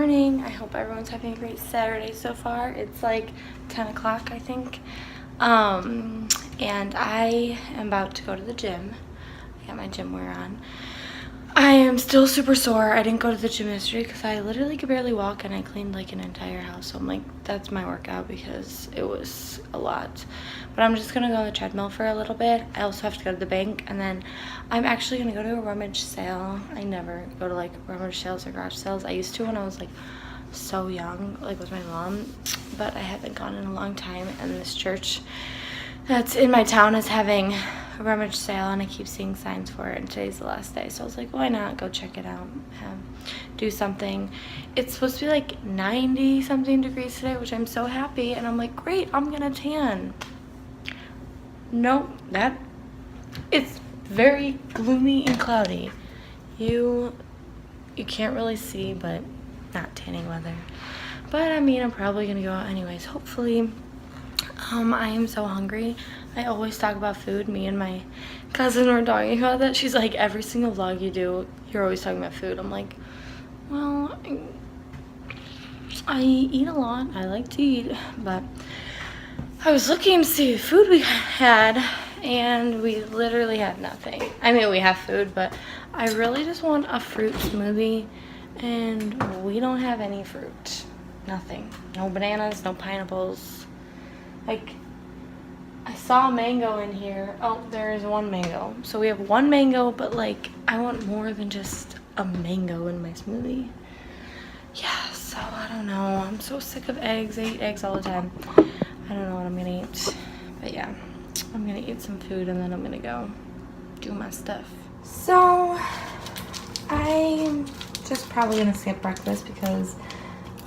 morning. I hope everyone's having a great Saturday so far. It's like 10 o'clock, I think. And I am about to go to the gym. I got my gym wear on. I am still super sore. I didn't go to the gym yesterday because I literally could barely walk, and I cleaned like an entire house. So I'm like, that's my workout because it was a lot. But I'm just gonna go on the treadmill for a little bit. I also have to go to the bank, and then I'm actually gonna go to a rummage sale. I never go to like rummage sales or garage sales. I used to when I was like so young, like with my mom, but I haven't gone in a long time. And this church that's in my town is having a rummage sale, and I keep seeing signs for it, and today's the last day, so I was like, why not go check it out, do something. It's supposed to be like 90 something degrees today, which I'm so happy, and I'm like, great, I'm gonna tan. Nope, it's very gloomy and cloudy. You can't really see, but not tanning weather. But I mean, I'm probably gonna go out anyways, hopefully. I am so hungry. I always talk about food. Me and my cousin were talking about that. She's like, every single vlog you do, you're always talking about food. I'm like, well, I eat a lot. I like to eat. But I was looking to see the food we had, and we literally have nothing. I mean, we have food, but I really just want a fruit smoothie, and we don't have any fruit. Nothing. No bananas, no pineapples. Like, I saw a mango in here. Oh, there is one mango. So we have one mango, but like, I want more than just a mango in my smoothie. Yeah, so I don't know. I'm so sick of eggs. I eat eggs all the time. I don't know what I'm gonna eat. But yeah, I'm gonna eat some food, and then I'm gonna go do my stuff. So I'm just probably gonna skip breakfast because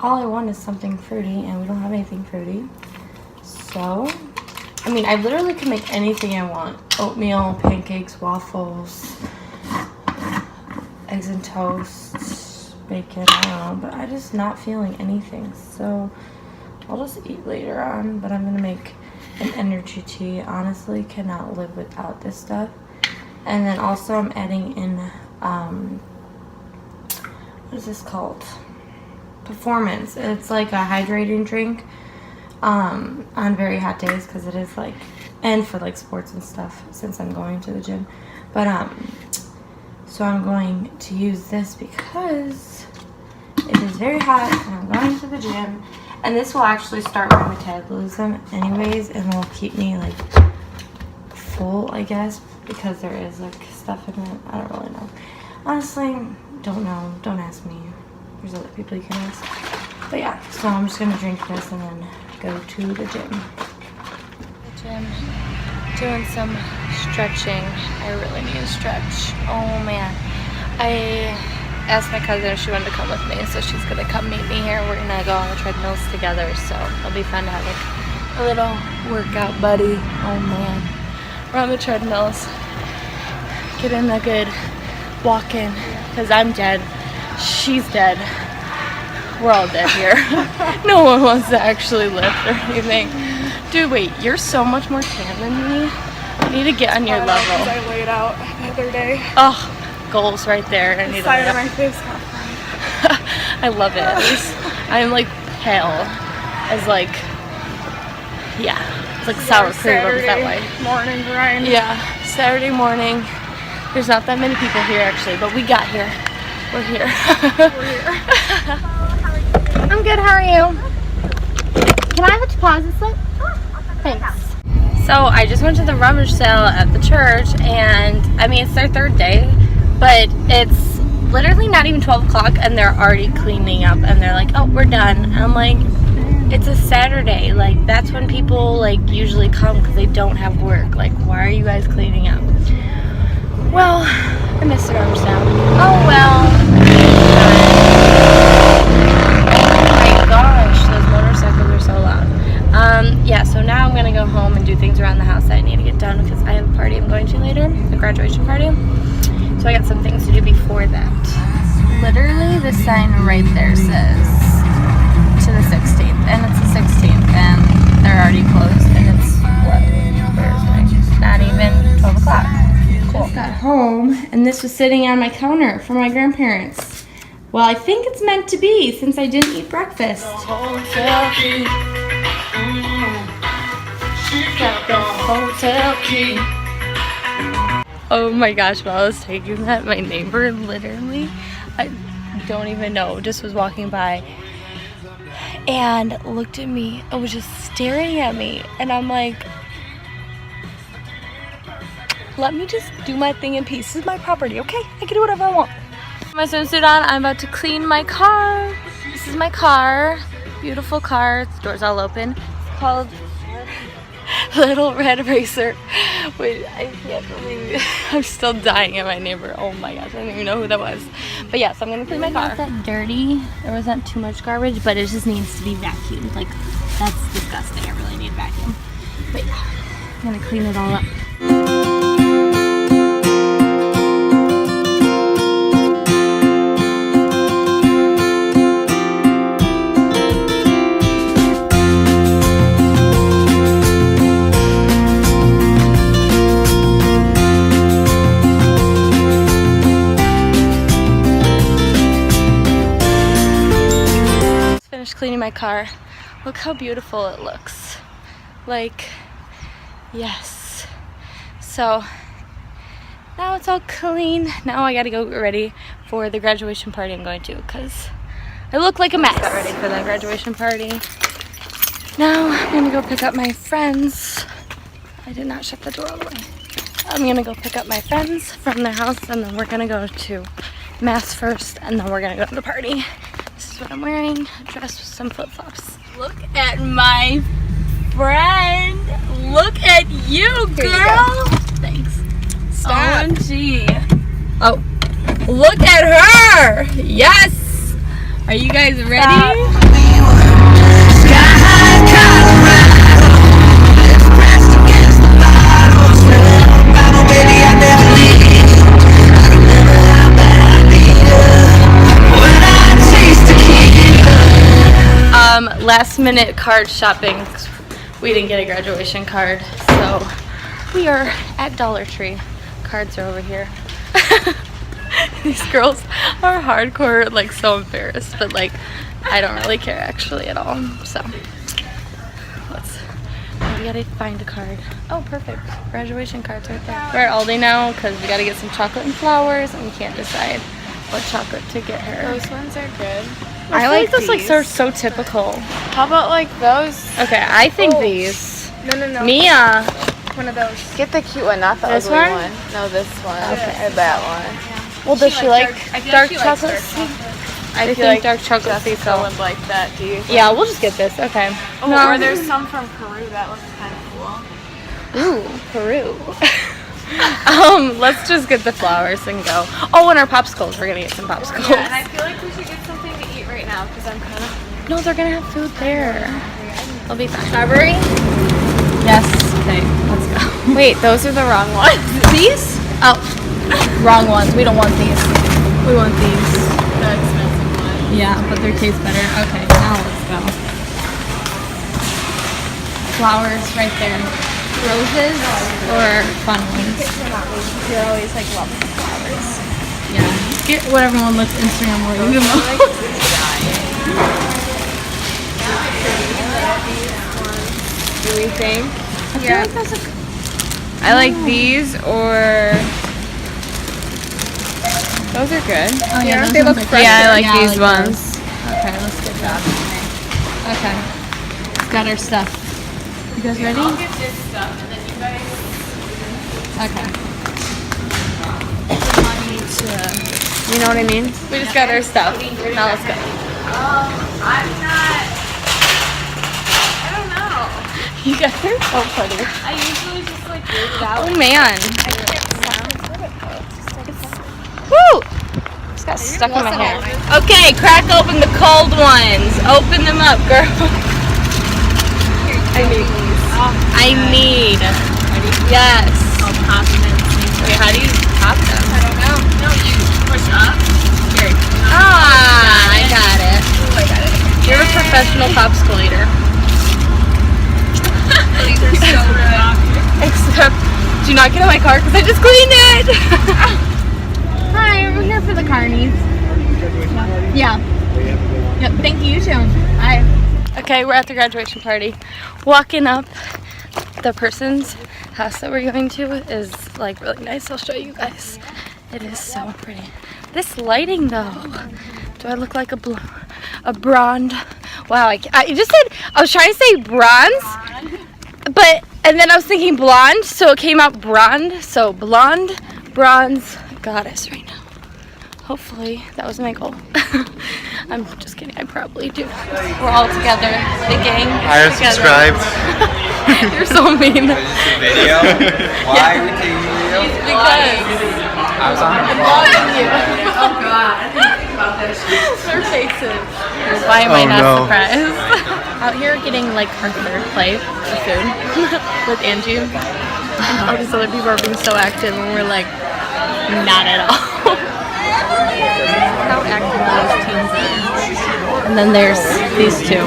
all I want is something fruity, and we don't have anything fruity. So, I mean, I literally can make anything I want. Oatmeal, pancakes, waffles, eggs and toast, bacon, I don't know. But I'm just not feeling anything. So, I'll just eat later on. But I'm going to make an energy tea. Honestly, cannot live without this stuff. And then also I'm adding in, what is this called? Performance. It's like a hydrating drink. On very hot days, because it is like, and for like sports and stuff, since I'm going to the gym. But so I'm going to use this because it is very hot and I'm going to the gym, and this will actually start my metabolism anyways, and will keep me like full, I guess, because there is like stuff in it. I don't really know, honestly. Don't know, don't ask me. There's other people you can ask. But yeah, so I'm just gonna drink this and then go to the gym. Doing some stretching. I really need to stretch. Oh man. I asked my cousin if she wanted to come with me, so she's gonna come meet me here. We're gonna go on the treadmills together, so it'll be fun to have like a little workout buddy. Oh man. We're on the treadmills. Getting a good walk in, because I'm dead. She's dead. We're all dead here. No one wants to actually lift or anything. Dude, wait, you're so much more tan than me. I need to get on your level. I laid out the other day. Oh, goals right there. I need the side of my face got fried. I love it. At least I'm like pale as like, yeah, it's like sour cream up that way. Morning grind. Yeah, Saturday morning. There's not that many people here actually, but we got here. We're here. We're here. I'm good, how are you? Can I have a deposit slip? Thanks. So I just went to the rummage sale at the church, and I mean, it's their third day, but it's literally not even 12 o'clock and they're already cleaning up, and they're like, oh, we're done. And I'm like, it's a Saturday, like that's when people like usually come because they don't have work. Like, why are you guys cleaning up? Well, I missed the rummage sale. Oh well. Yeah, so now I'm gonna go home and do things around the house that I need to get done because I have a party I'm going to later, a graduation party. So I got some things to do before that. Literally, the sign right there says to the 16th, and it's the 16th, and they're already closed, and it's what? Thursday. Not even 12 o'clock. Cool. Just got home, and this was sitting on my counter for my grandparents. Well, I think it's meant to be since I didn't eat breakfast. Hotel key. She got the hotel key. Oh my gosh, while I was taking that, my neighbor literally, I don't even know, just was walking by and looked at me and was just staring at me. And I'm like, let me just do my thing in peace. This is my property, okay? I can do whatever I want. My swimsuit on, I'm about to clean my car. This is my car, beautiful car. The door's all open. It's called Little Red Racer. Wait, I can't believe it. I'm still dying at my neighbor. Oh my gosh, I don't even know who that was. But yes, I'm gonna clean my car. Not that dirty. There wasn't too much garbage, but it just needs to be vacuumed. Like, that's disgusting. I really need a vacuum. But yeah, I'm gonna clean it all up. Cleaning my car. Look how beautiful it looks. Like, yes. So now it's all clean. Now I gotta go get ready for the graduation party I'm going to, because I look like a mess. Got ready for that graduation party. Now I'm gonna go pick up my friends. I did not shut the door all the way. I'm gonna go pick up my friends from their house, and then we're gonna go to Mass first, and then we're gonna go to the party. This is what I'm wearing, a dress with some flip-flops. Look at my friend. Look at you, girl. Thanks. Stop. OMG. Oh, look at her. Yes. Are you guys ready? Last minute card shopping. We didn't get a graduation card, so we are at Dollar Tree. Cards are over here. These girls are hardcore, like so embarrassed, but like I don't really care actually at all. So we gotta find a card. Oh, perfect. Graduation cards right there. We're at Aldi now because we gotta get some chocolate and flowers, and we can't decide what chocolate to get her. Those ones are good. I like those. Like so typical. How about like those? Okay, I think these. No. Mia. One of those. Get the cute one, not the This ugly one? one. No, this one. Okay. Or that one. Well, does she like dark she likes chocolate? dark I think dark chocolate sea Jessica salt. would like that. Do you? Yeah, we'll just get this. Okay. Oh, or there's some from Peru that looks kind of cool. Ooh, Peru. Let's just get the flowers and go. Oh, and our popsicles. We're gonna get some popsicles. Yeah, and I feel like we should get something to eat right now because I'm kind of. No, they're gonna have food there. They'll be fine. Strawberry? Yes. Okay, let's go. Wait, those are the wrong ones. These? Oh, wrong ones. We don't want these. We want these. The expensive ones. Yeah, but they taste better. Okay, now let's go. Flowers right there. Roses or fun ones? You're always like loving flowers. Yeah. Get what everyone looks Instagram worthy the most. Do we think? I feel like that's a I like these or those are good. Oh yeah, they look fresh. Yeah, I like Yeah, I these like ones. Okay, let's get that. Okay. We've got our stuff. You guys ready? I'll get this stuff and then you guys. Okay. You know what I mean? We just got our stuff. Now let's go. I'm not. I don't know. You guys are so funny. I usually just like leave it out. Oh man. I can't stop it. Woo! Just got stuck in my hair. Okay, crack open the cold ones. Open them up, girl. I need these. I need. Yes. I'll pop them in. Wait, how do you pop them? I don't know. No, you push up. Here. Ah, I got it. Oh, I got it. You're a professional popsicle eater. These are so good. Except, do not get in my car because I just cleaned it. Hi, we're here for the carnies. Yeah. Yep. Thank you. You too. Bye. Okay, we're at the graduation party. Walking up, the person's house that we're going to is like really nice. I'll show you guys. It is so pretty. This lighting though. Do I look like a blonde? Wow, I just said, I was trying to say bronze, but, and then I was thinking blonde, so it came out blonde. So blonde, bronze goddess right now. Hopefully, that was my goal. I'm just kidding, I probably do. We're all together, the gang. I have together. subscribed. You're so mean. Video? Why are we taking video? Because I was on I'm vlogging you. Oh god. Their faces. Why am I not surprised? Out here getting like our third plate of food with Angie. And all these other people are being so active and we're like, not at all. How active those teens are. And then there's these two.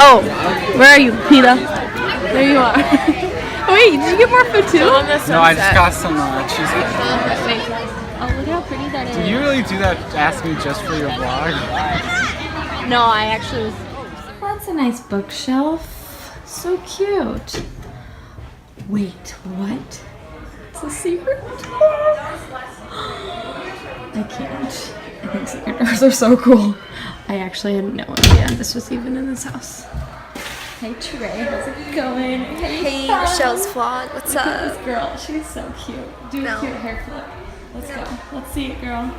Oh, where are you, PETA? There you are. Wait, did you get more food too? No, I just got some cheesecake. Oh, look how pretty that is. Did you really do that? Ask me just for your vlog? No, I actually was. That's a nice bookshelf. So cute. Wait, what? It's a secret door. I can't. I think secret doors are so cool. I actually had no idea this was even in this house. Hey Trey, how's it going? Hey, Michelle's vlog. What's Look at up? this girl. She's so cute. Do a No. cute hair flip. Let's go. Let's see it, girl.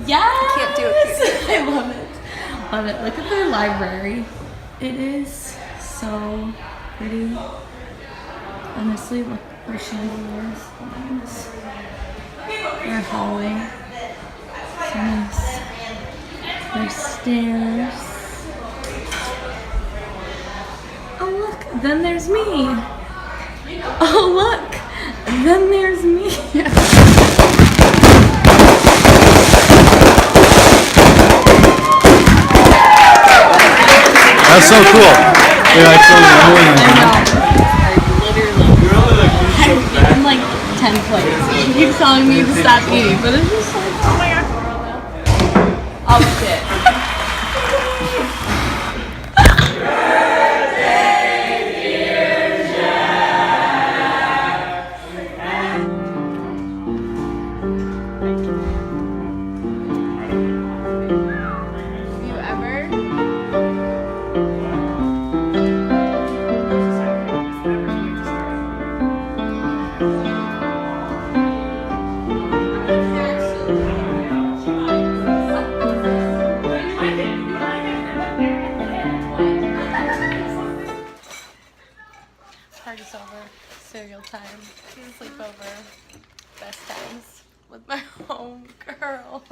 Yes! Can't do a cute I love it. Love it. Look at their library. It is so pretty. Honestly, look, their chandeliers. Oh my goodness. Their hallway. So nice. Their stairs. Oh look, then there's me. Oh look, then there's me. That's so cool. You're like so annoying. I'm like 10 plates. She keeps telling me to stop eating, but it's just like, oh my god. Oh shit. Party's over. Cereal time. Sleepover. Best times with my home girl.